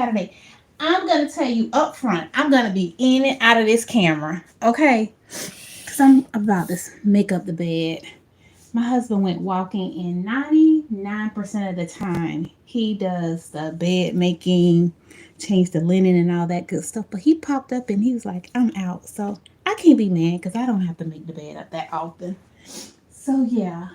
Saturday. I'm going to tell you up front, I'm going to be in and out of this camera, okay? Because I'm about to make up the bed. My husband went walking, and 99% of the time, he does the bed making, change the linen and all that good stuff. But he popped up and he was like, I'm out. So I can't be mad because I don't have to make the bed up that often. So yeah,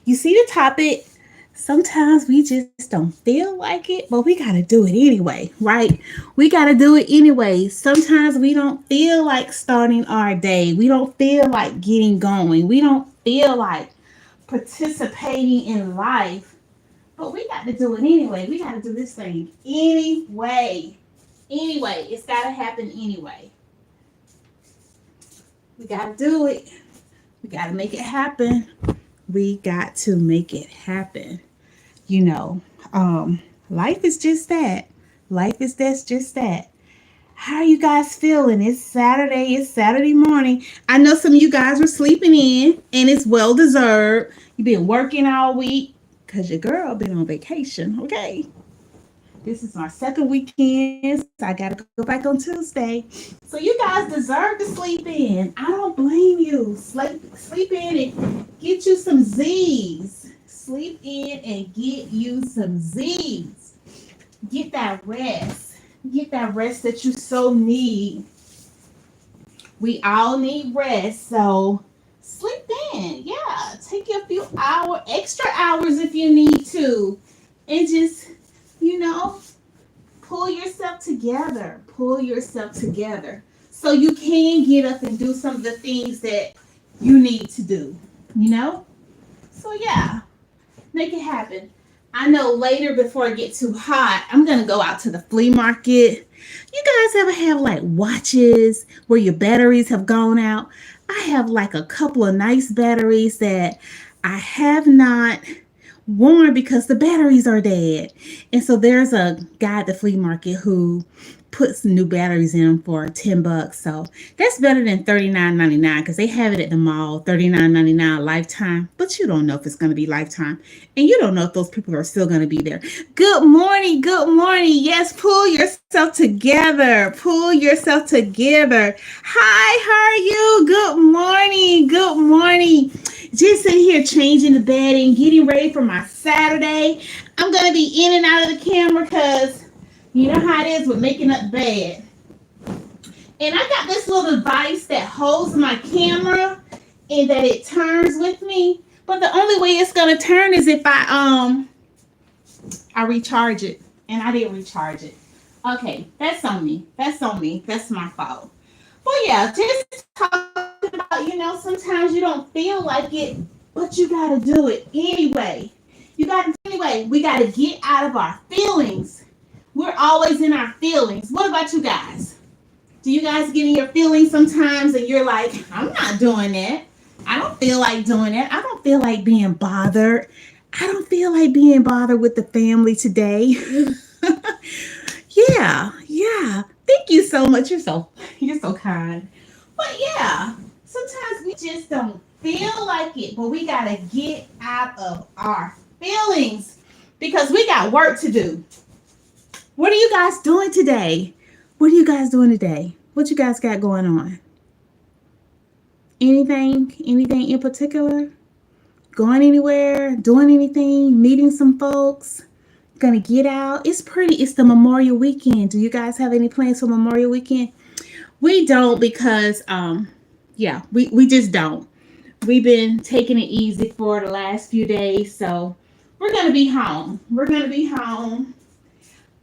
you see the topic. Sometimes we just don't feel like it, but we got to do it anyway, right? We got to do it anyway. Sometimes we don't feel like starting our day. We don't feel like getting going. We don't feel like participating in life, but we got to do it anyway. We got to do this thing anyway. Anyway, it's got to happen anyway. We got to do it. We got to make it happen. We got to make it happen. You know, life is just that. Life is that's just that. How are you guys feeling? It's Saturday. It's Saturday morning. I know some of you guys were sleeping in, and it's well deserved. You've been working all week because your girl been on vacation. Okay. This is my second weekend, so I got to go back on Tuesday. So you guys deserve to sleep in. I don't blame you. Sleep in and get you some Z's. Sleep in and get you some Z's. Get that rest. Get that rest that you so need. We all need rest, so sleep in. Yeah, take a few extra hours if you need to, and just you know pull yourself together. Pull yourself together so you can get up and do some of the things that you need to do. You know. So yeah, make it happen. I know later before it get too hot, I'm gonna go out to the flea market. You guys ever have like watches where your batteries have gone out? I have like a couple of nice batteries that I have not worn because the batteries are dead. And so there's a guy at the flea market who puts new batteries in them for $10. So that's better than $39.99 because they have it at the mall, $39.99 lifetime. But you don't know if it's going to be lifetime. And you don't know if those people are still going to be there. Good morning. Good morning. Yes, pull yourself together. Pull yourself together. Hi, how are you? Good morning. Good morning. Just sitting here changing the bed and getting ready for my Saturday. I'm going to be in and out of the camera because you know how it is with making up the bed. And I got this little device that holds my camera and that it turns with me. But the only way it's going to turn is if I recharge it. And I didn't recharge it. Okay, that's on me. That's on me. That's my fault. Well, yeah, just talking about, sometimes you don't feel like it, but you got to do it anyway. You got to do it anyway. We got to get out of our feelings. We're always in our feelings. What about you guys? Do you guys get in your feelings sometimes and you're like, I'm not doing that. I don't feel like doing that. I don't feel like being bothered. I don't feel like being bothered with the family today. Yeah. Thank you so much. You're so kind. But yeah, sometimes we just don't feel like it, but we gotta get out of our feelings because we got work to do. What are you guys doing today? What are you guys doing today? What you guys got going on? Anything? Anything in particular? Going anywhere? Doing anything? Meeting some folks? Gonna get out? It's the Memorial Weekend. Do you guys have any plans for Memorial Weekend? We don't because yeah, we just don't. We've been taking it easy for the last few days, so we're gonna be home. We're gonna be home.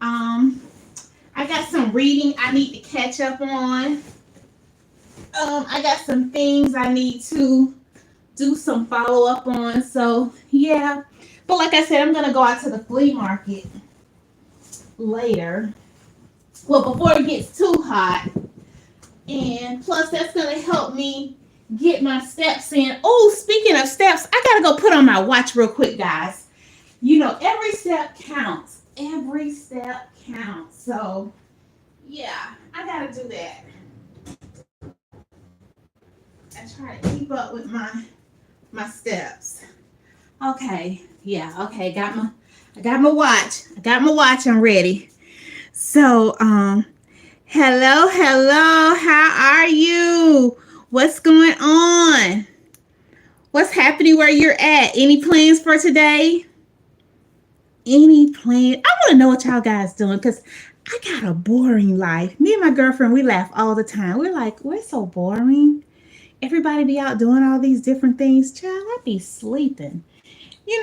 Um I got some reading I need to catch up on. I got some things I need to do some follow up on. So yeah. But like I said, I'm gonna go out to the flea market later. Well, before it gets too hot. And plus that's gonna help me get my steps in. Oh, speaking of steps, I gotta go put on my watch real quick, guys. Every step counts. Every step counts. So yeah, I gotta do that. I try to keep up with my steps. Okay, yeah, okay, I got my watch. I'm ready. So, hello, hello. How are you? What's going on? What's happening where you're at? Any plans for today? Any plan? I want to know what y'all guys doing because I got a boring life. Me and my girlfriend, we laugh all the time. We're like, we're so boring. Everybody be out doing all these different things. Child, I be sleeping.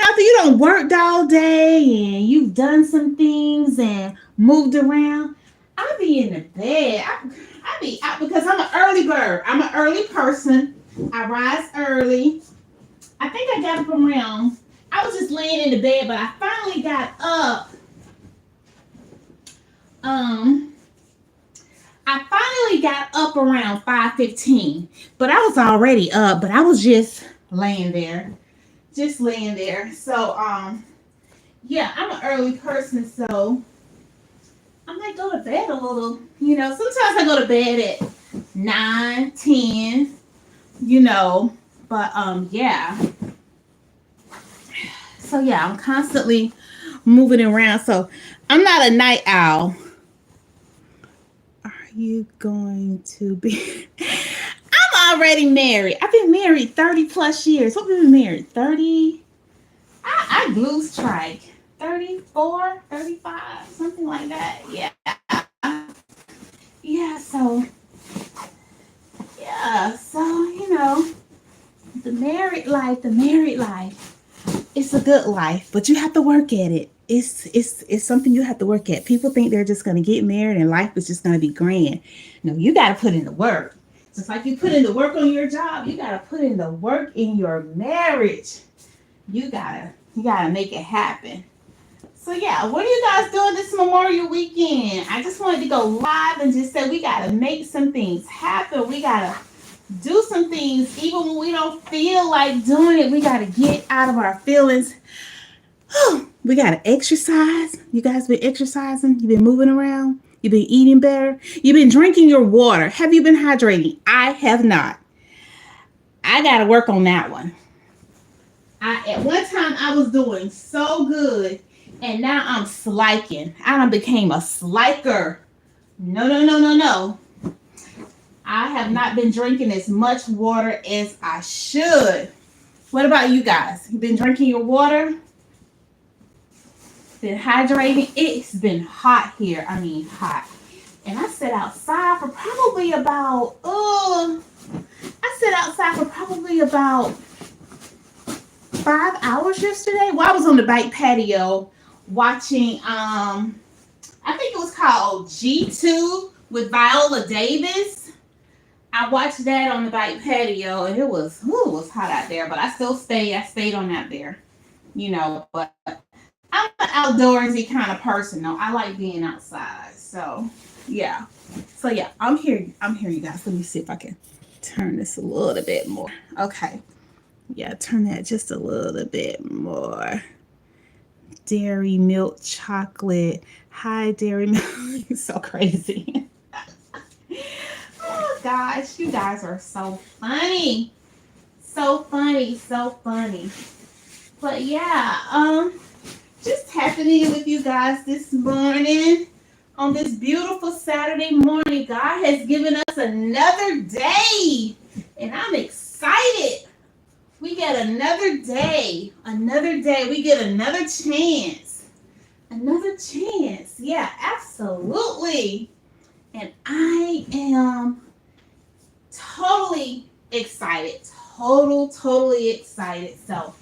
After you don't worked all day and you've done some things and moved around, I be in the bed. I be out because I'm an early bird. I'm an early person. I rise early. I think I got up around. I was just laying in the bed, but I finally got up. Um, I finally got up around 5:15, but I was already up. But I was just laying there, So, yeah, I'm an early person, so I might go to bed a little. Sometimes I go to bed at 9, 10. But yeah. So yeah, I'm constantly moving around. So I'm not a night owl. Are you going to be? I'm already married. I've been married 30 plus years. What have we been married? 30? I lose track. 34, 35, something like that. Yeah. Yeah, so the married life, it's a good life, but you have to work at it. It's something you have to work at. People think they're just gonna get married and life is just gonna be grand. No, you gotta put in the work. Just like you put in the work on your job, you gotta put in the work in your marriage. You gotta make it happen. So yeah, what are you guys doing this Memorial weekend? I just wanted to go live and just say we gotta make some things happen. We gotta do some things even when we don't feel like doing it. We gotta get out of our feelings. We gotta exercise. You guys been exercising? You've been moving around? You've been eating better? You've been drinking your water? Have you been hydrating? I have not. I gotta work on that one. At one time I was doing so good, and now I'm sliking. I done became a sliker. No, no, no, no, no. I have not been drinking as much water as I should. What about you guys? You been drinking your water? Been hydrating? It's been hot here. I mean hot. And I sat outside for probably about 5 hours yesterday. Well, I was on the bike patio watching I think it was called G2 with Viola Davis. I watched that on the bike patio, and it was hot out there, but I stayed on out there. But I'm an outdoorsy kind of person though. I like being outside. So yeah. I'm here, you guys. Let me see if I can turn this a little bit more. Okay. Yeah, turn that just a little bit more. Dairy milk chocolate. Hi, dairy milk. So crazy. Oh gosh, you guys are so funny. So funny, so funny. But yeah, just happening with you guys this morning on this beautiful Saturday morning. God has given us another day, and I'm excited. We get another day. We get another chance. Yeah, absolutely. And I am totally excited. Totally excited. So,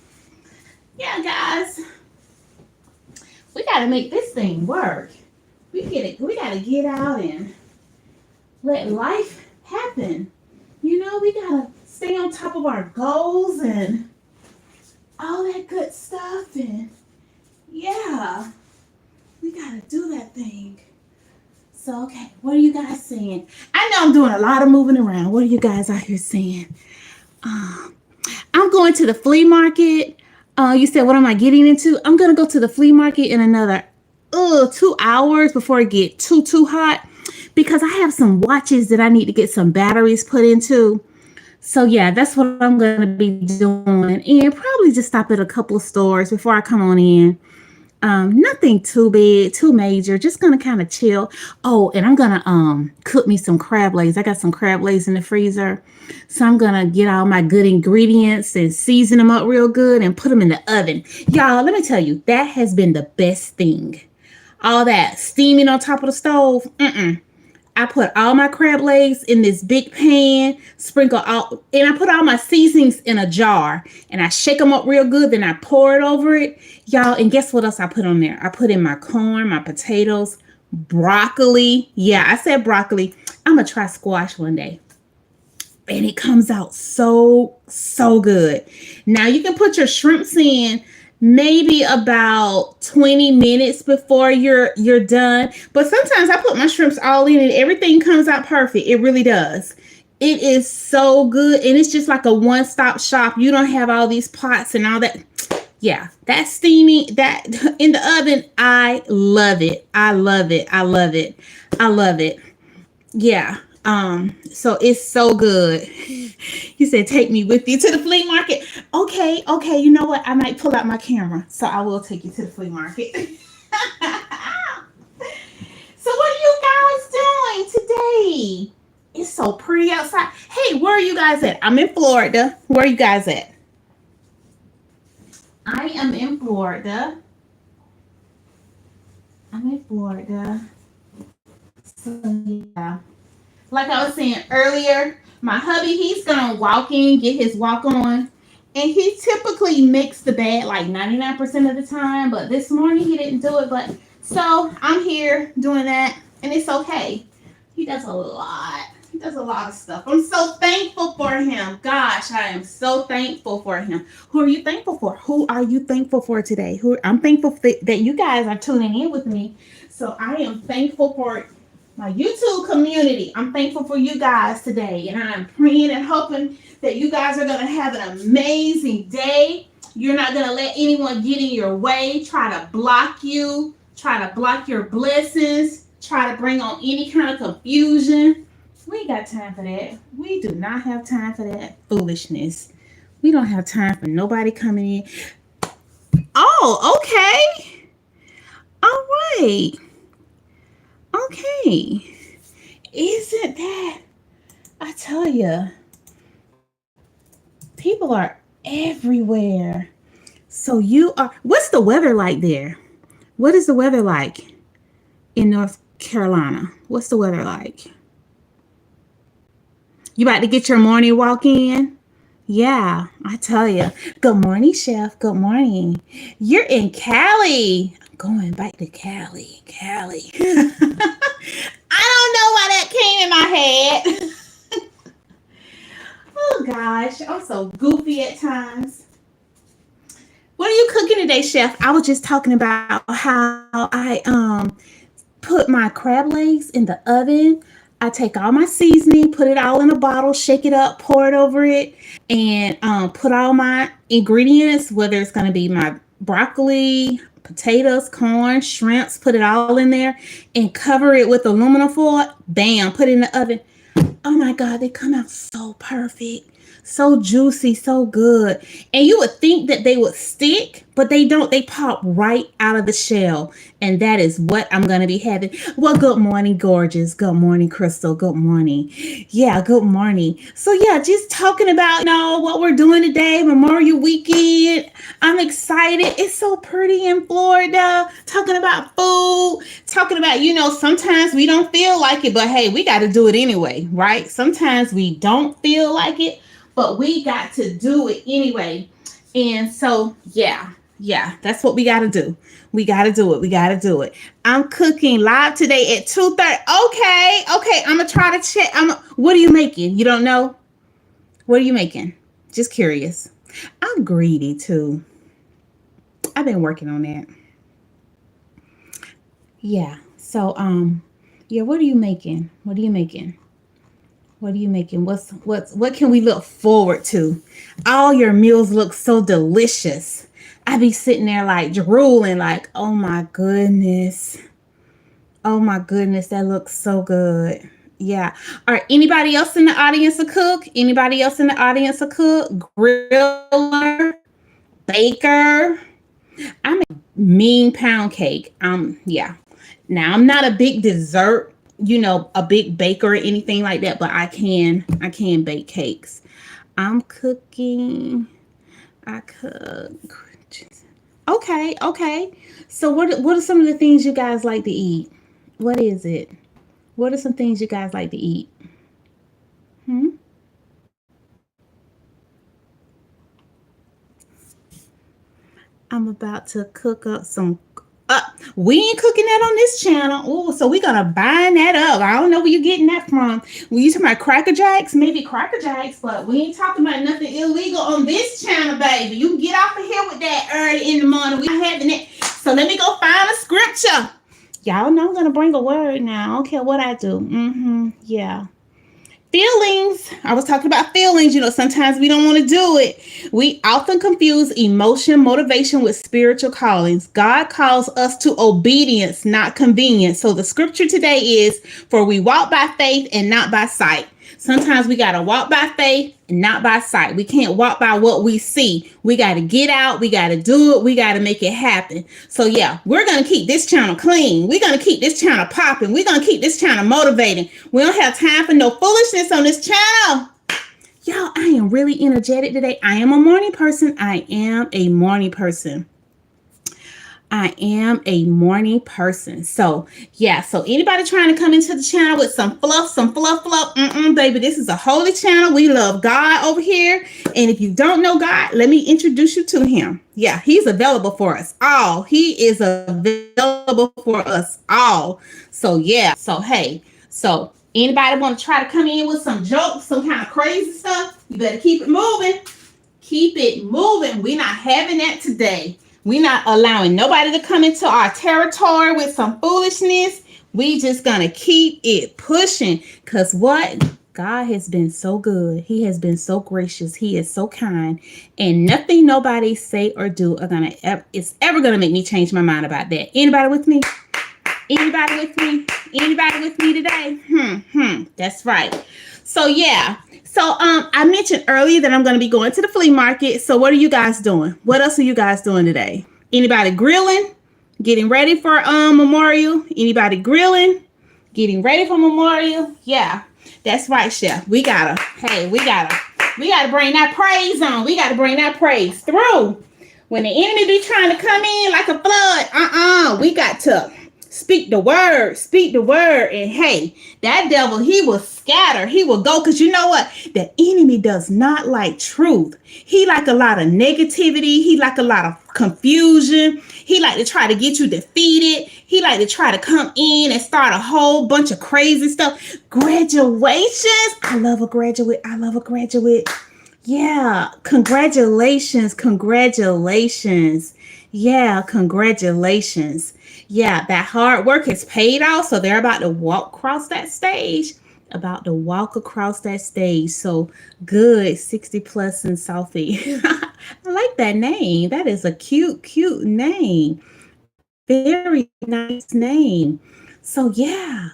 yeah, guys, we got to make this thing work. We got to get out and let life happen. We got to stay on top of our goals and all that good stuff. And yeah, we got to do that thing. So, okay, what are you guys saying? I know I'm doing a lot of moving around. What are you guys out here saying? I'm going to the flea market. You said, what am I getting into? I'm going to go to the flea market in another 2 hours before it get too hot, because I have some watches that I need to get some batteries put into. So yeah, that's what I'm going to be doing, and probably just stop at a couple of stores before I come on in. Nothing too big, too major. Just gonna kind of chill. Oh, and I'm gonna cook me some crab legs. I got some crab legs in the freezer, so I'm gonna get all my good ingredients and season them up real good and put them in the oven. Y'all, let me tell you, that has been the best thing. All that steaming on top of the stove. I put all my crab legs in this big pan, sprinkle all, and I put all my seasonings in a jar, and I shake them up real good. Then I pour it over it, y'all. And guess what else I put on there? I put in my corn, my potatoes, broccoli. Yeah, I said broccoli. I'm gonna try squash one day, and it comes out so good. Now you can put your shrimps in maybe about 20 minutes before you're done, but sometimes I put my shrimps all in and everything comes out perfect. It really does. It is so good, and it's just like a one-stop shop. You don't have all these pots and all that. Yeah, that steaming, that in the oven, I love it. I love it. I love it. I love it. Yeah. So it's so good. He said, take me with you to the flea market. Okay, you know what? I might pull out my camera. So I will take you to the flea market. So what are you guys doing today? It's so pretty outside. Hey, where are you guys at? I'm in Florida. Where are you guys at? I am in Florida. I'm in Florida. So yeah. Like I was saying earlier, my hubby, he's gonna walk in, get his walk on, and he typically makes the bed like 99% of the time, but this morning he didn't do it. But so I'm here doing that, and it's okay. He does a lot. He does a lot of stuff. I'm so thankful for him. Gosh, I am so thankful for him. Who are you thankful for? Who are you thankful for today? I'm thankful that you guys are tuning in with me. So I am thankful for my YouTube community. I'm thankful for you guys today, and I'm praying and hoping that you guys are going to have an amazing day. You're not going to let anyone get in your way, try to block you, try to block your blessings, try to bring on any kind of confusion. We ain't got time for that. We do not have time for that foolishness. We don't have time for nobody coming in. Oh, okay. All right. Okay. Isn't that, I tell you, people are everywhere. So you are, what's the weather like there? What is the weather like in North Carolina? What's the weather like? You about to get your morning walk in? Yeah, I tell you. Good morning, Chef. Good morning. You're in Cali. I'm going back to Cali. Cali. I don't know why that came in my head. Oh gosh, I'm so goofy at times. What are you cooking today, Chef? I was just talking about how I put my crab legs in the oven. I take all my seasoning, put it all in a bottle, shake it up, pour it over it, and put all my ingredients, whether it's going to be my broccoli, potatoes, corn, shrimps, put it all in there and cover it with aluminum foil. Bam, put it in the oven. Oh my God, they come out so perfect. So juicy, so good. And you would think that they would stick, but they don't. They pop right out of the shell. And that is what I'm going to be having. Well, good morning, gorgeous. Good morning, Crystal. Good morning. Yeah, good morning. So yeah, just talking about, what we're doing today, Memorial Weekend. I'm excited. It's so pretty in Florida. Talking about food, talking about, sometimes we don't feel like it, but hey, we got to do it anyway, right? Sometimes we don't feel like it, but we got to do it anyway. And so, yeah, that's what we got to do. We got to do it. We got to do it. I'm cooking live today at 2:30. Okay. I'm going to try to check. What are you making? You don't know? What are you making? Just curious. I'm greedy too. I've been working on that. Yeah. So, yeah, what are you making? What are you making? What are you making? What can we look forward to? All your meals look so delicious. I be sitting there like drooling, like, oh my goodness. Oh my goodness, that looks so good. Yeah. All right. Anybody else in the audience a cook? Anybody else in the audience a cook? Griller, baker. I make mean pound cake. Yeah. Now I'm not a big dessert, a big baker or anything like that, but I can bake cakes. I'm cooking. I cook. Okay, okay. So what are some of the things you guys like to eat? What is it? What are some things you guys like to eat? Hmm? I'm about to cook up some. We ain't cooking that on this channel. Oh, so we gonna bind that up. I don't know where you getting that from. We you talking about Cracker Jacks? Maybe Cracker Jacks, but we ain't talking about nothing illegal on this channel, baby. You can get off of here with that early in the morning. We not having it. So let me go find a scripture. Y'all know I'm gonna bring a word now. I don't care what I do. Yeah. Feelings. I was talking about feelings. Sometimes we don't want to do it. We often confuse emotion, motivation with spiritual callings. God calls us to obedience, not convenience. So the scripture today is, for we walk by faith and not by sight. Sometimes we got to walk by faith and not by sight. We can't walk by what we see. We got to get out. We got to do it. We got to make it happen. So yeah, we're going to keep this channel clean. We're going to keep this channel popping. We're going to keep this channel motivating. We don't have time for no foolishness on this channel. Y'all, I am really energetic today. I am a morning person. I am a morning person. So yeah, so anybody trying to come into the channel with some fluff, baby, this is a holy channel. We love God over here. And if you don't know God, let me introduce you to him. Yeah, he's available for us all. He is available for us all. So yeah, so hey, so anybody want to try to come in with some jokes, some kind of crazy stuff, you better keep it moving. Keep it moving. We're not having that today. We're not allowing nobody to come into our territory with some foolishness. We just gonna keep it pushing. Cause what? God has been so good. He has been so gracious. He is so kind. And nothing nobody say or do is ever gonna make me change my mind about that. Anybody with me? Anybody with me? Anybody with me today? That's right. So yeah. So I mentioned earlier that I'm going to be going to the flea market. So what are you guys doing? What else are you guys doing today? Anybody grilling? Getting ready for Memorial? Anybody grilling? Getting ready for Memorial? Yeah. That's right, Chef. We gotta bring that praise on. We gotta bring that praise through. When the enemy be trying to come in like a flood, we got to speak the word, and hey, that devil, he will scatter, he will go, because you know what? The enemy does not like truth. He like a lot of negativity, he like a lot of confusion, he like to try to get you defeated, he like to try to come in and start a whole bunch of crazy stuff. Graduations, I love a graduate. Yeah, congratulations. Yeah, congratulations. Yeah, that hard work has paid off. So they're about to walk across that stage. So good, 60 plus in Southie. I like that name. That is a cute name. Very nice name. So yeah.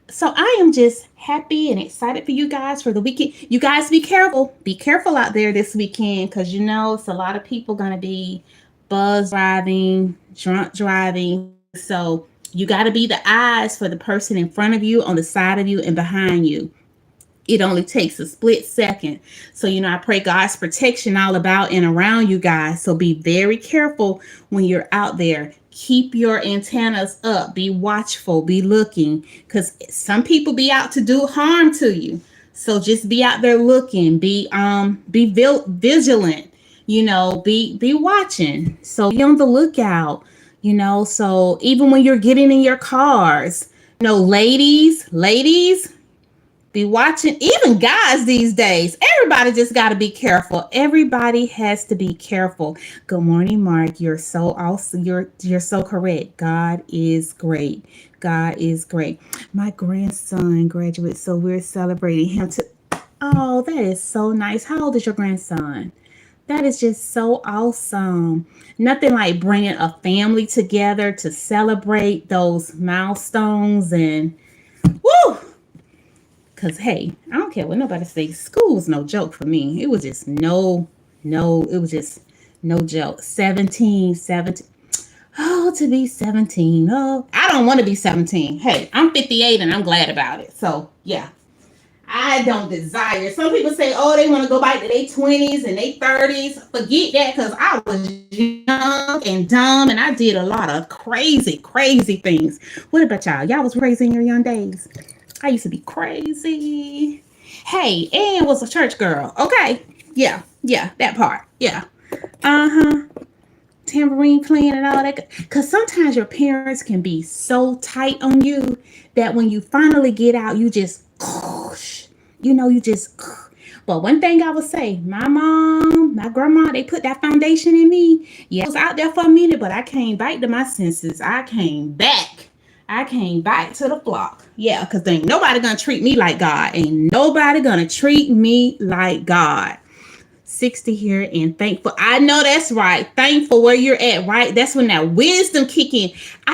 So I am just happy and excited for you guys for the weekend. You guys be careful. Be careful out there this weekend, because it's a lot of people going to be buzz driving, drunk driving. So you got to be the eyes for the person in front of you, on the side of you, and behind you. It only takes a split second. So, I pray God's protection all about and around you guys. So be very careful when you're out there. Keep your antennas up. Be watchful. Be looking. Because some people be out to do harm to you. So just be out there looking. Be vigilant. Be watching. So be on the lookout. So even when you're getting in your cars, ladies, be watching. Even guys these days, everybody just got to be careful. Everybody has to be careful. Good morning, Mark. You're so awesome. You're so correct. God is great. My grandson graduates, so we're celebrating him too. Oh, that is so nice. How old is your grandson? That is just so awesome. Nothing like bringing a family together to celebrate those milestones, and woo. Because, hey, I don't care what nobody says. School was no joke for me. It was just it was just No joke. 17. Oh, to be 17. Oh, I don't want to be 17. Hey, I'm 58 and I'm glad about it. So, yeah. I don't desire. Some people say, oh, they want to go back to their 20s and their 30s. Forget that, because I was young and dumb and I did a lot of crazy, crazy things. What about y'all? Y'all was crazy in your young days? I used to be crazy. Hey, and was a church girl. Okay. Yeah. Yeah. That part. Yeah. Uh-huh. Tambourine playing and all that. Because sometimes your parents can be so tight on you that when you finally get out, you just, you just. But one thing I would say, my mom, my grandma, they put that foundation in me. Yeah, I was out there for a minute, but I came back to my senses. I came back. I came back to the flock. Yeah, because ain't nobody gonna treat me like God. Ain't nobody gonna treat me like God. 60 here and thankful. I know that's right. Thankful where you're at, right? That's when that wisdom kick in. I